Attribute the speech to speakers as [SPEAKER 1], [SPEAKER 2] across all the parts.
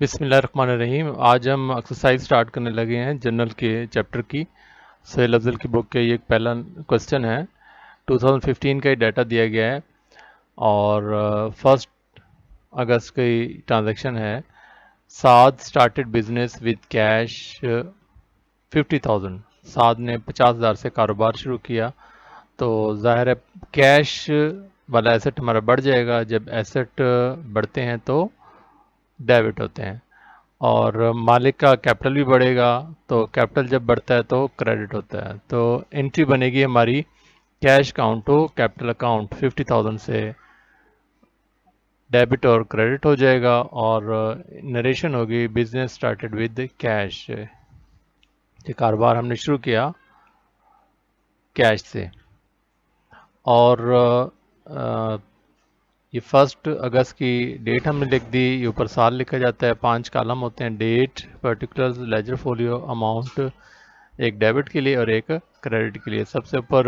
[SPEAKER 1] बिस्मिल्लाहिर्रहमानिर्रहीम। आज हम एक्सरसाइज स्टार्ट करने लगे हैं जनरल के चैप्टर की। सहेल अफजल की बुक के ये एक पहला क्वेश्चन है। 2015 का ही डाटा दिया गया है और 1 अगस्त की ट्रांजैक्शन है। साद स्टार्टेड बिजनेस विद कैश 50,000। साद ने 50,000 से कारोबार शुरू किया। तो जाहिर है कैश वाला एसेट हमारा बढ़ जाएगा। जब एसेट बढ़ते हैं तो डेबिट होते हैं और मालिक का कैपिटल भी बढ़ेगा। तो कैपिटल जब बढ़ता है तो क्रेडिट होता है। तो एंट्री बनेगी हमारी cash account to capital account 50,000 से डेबिट और क्रेडिट हो जाएगा। और नरेशन होगी बिजनेस स्टार्टेड विद कैश। ये कारोबार हमने शुरू किया कैश से। और ये 1 अगस्त की डेट हमने लिख दी। ये ऊपर साल लिखा जाता है। 5 कॉलम होते हैं, date, particulars, ledger folio, amount, एक डेबिट के लिए और एक क्रेडिट के लिए। सबसे ऊपर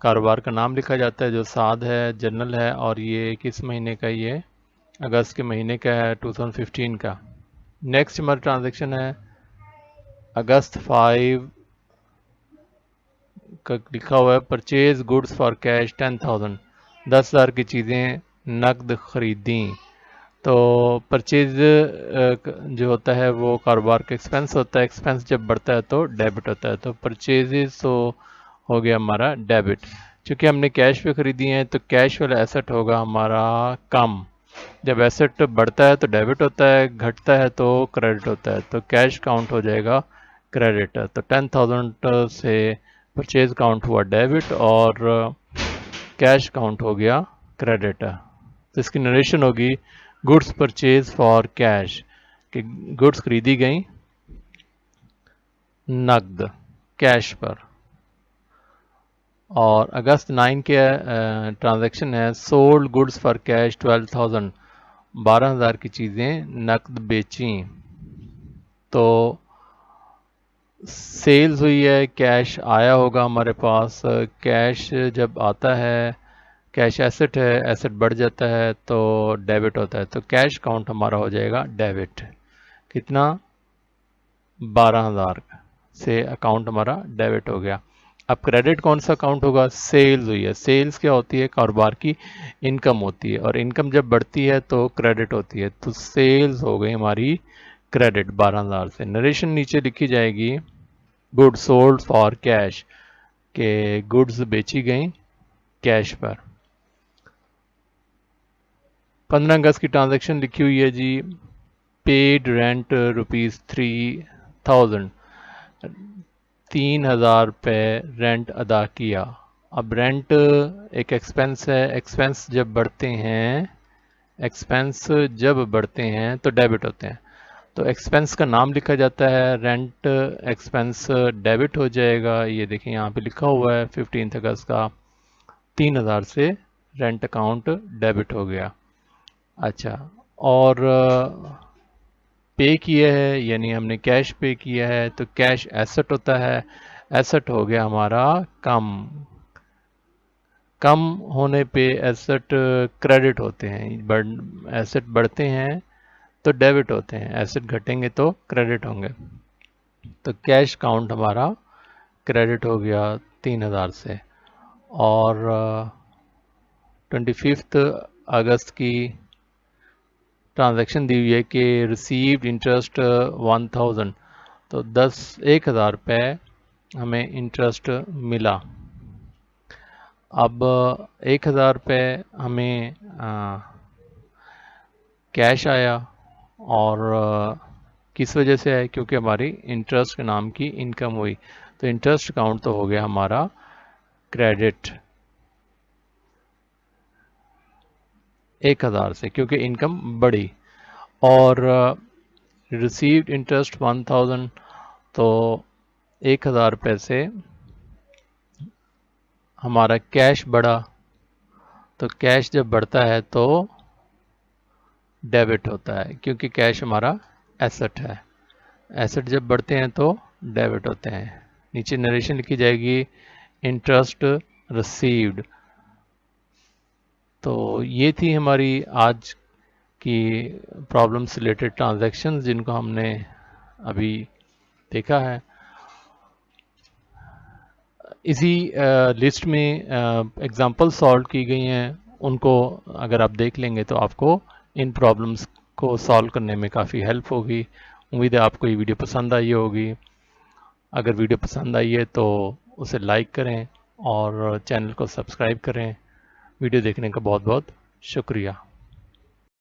[SPEAKER 1] कारोबार का नाम लिखा जाता है जो साद है, जनरल है। और ये किस महीने का, ये अगस्त के महीने का है, 2015 का। नेक्स्ट हमारा ट्रांजैक्शन है अगस्त 5 का लिखा हुआ है परचेज गुड्स फॉर कैश 10,000। 10,000 की चीज़ें नकद खरीदी। तो परचेज जो होता है वो कारोबार का एक्सपेंस होता है। एक्सपेंस जब बढ़ता है तो डेबिट होता है। तो परचेजेस तो हो गया हमारा डेबिट। चूँकि हमने कैश पे खरीदी हैं तो कैश वाला एसेट होगा हमारा कम। जब एसेट बढ़ता है तो डेबिट होता है, घटता है तो क्रेडिट होता है। तो कैश काउंट हो जाएगा क्रेडिट। तो 10,000 से परचेज काउंट हुआ डेबिट और कैश काउंट हो गया क्रेडिट। तो इसकी नरेशन होगी गुड्स परचेज फॉर कैश, कि गुड्स खरीदी गई नकद कैश पर। और अगस्त 9 के ट्रांजैक्शन है सोल्ड गुड्स फॉर कैश 12,000। 12,000 की चीज़ें नकद बेची। तो सेल्स हुई है, कैश आया होगा हमारे पास। कैश जब आता है, कैश एसेट है, एसेट बढ़ जाता है तो डेबिट होता है। तो कैश काउंट हमारा हो जाएगा डेबिट। कितना? 12,000 से अकाउंट हमारा डेबिट हो गया। अब क्रेडिट कौन सा अकाउंट होगा? सेल्स हुई है। सेल्स क्या होती है? कारोबार की इनकम होती है और इनकम जब बढ़ती है तो क्रेडिट होती है। तो सेल्स हो गई हमारी क्रेडिट 12,000 से। नरेशन नीचे लिखी जाएगी गुड्स सोल्ड फॉर कैश, के गुड्स बेची गई कैश पर। 15 अगस्त की ट्रांजैक्शन लिखी हुई है जी। Paid rent ₹3,000। 3,000 रुपये रेंट अदा किया। अब रेंट एक एक्सपेंस है। एक्सपेंस जब बढ़ते हैं, एक्सपेंस जब बढ़ते हैं तो डेबिट होते हैं। तो एक्सपेंस का नाम लिखा जाता है। रेंट एक्सपेंस डेबिट हो जाएगा। ये देखिए यहाँ पे लिखा हुआ है 15 अगस्त का। 3,000 से रेंट अकाउंट डेबिट हो गया। अच्छा, और पे किया है यानी हमने कैश पे किया है तो कैश एसेट होता है। एसेट हो गया हमारा कम। कम होने पे एसेट क्रेडिट होते हैं। एसेट बढ़ते हैं तो डेबिट होते हैं, एसेट घटेंगे तो क्रेडिट होंगे। तो कैश काउंट हमारा क्रेडिट हो गया 3,000 से। और 25 अगस्त की ट्रांजैक्शन दी हुई है कि रिसीव्ड इंटरेस्ट 1,000। तो 1,000 रुपये हमें इंटरेस्ट मिला। अब 1,000 रुपये हमें कैश आया और किस वजह से आया? क्योंकि हमारी इंटरेस्ट के नाम की इनकम हुई। तो इंटरेस्ट अकाउंट तो हो गया हमारा क्रेडिट 1,000 से, क्योंकि इनकम बढ़ी। और रिसीव्ड इंटरेस्ट 1,000, तो 1,000 रुपये से हमारा कैश बढ़ा। तो कैश जब बढ़ता है तो डेबिट होता है, क्योंकि कैश हमारा एसेट है। एसेट जब बढ़ते हैं तो डेबिट होते हैं। नीचे नरेशन लिखी जाएगी इंटरेस्ट रिसीव्ड। तो ये थी हमारी आज की प्रॉब्लम्स रिलेटेड ट्रांजैक्शंस जिनको हमने अभी देखा है। इसी लिस्ट में एग्जांपल सॉल्व की गई हैं, उनको अगर आप देख लेंगे तो आपको इन प्रॉब्लम्स को सॉल्व करने में काफ़ी हेल्प होगी। उम्मीद है आपको ये वीडियो पसंद आई होगी। अगर वीडियो पसंद आई है तो उसे लाइक करें और चैनल को सब्सक्राइब करें। वीडियो देखने का बहुत बहुत शुक्रिया।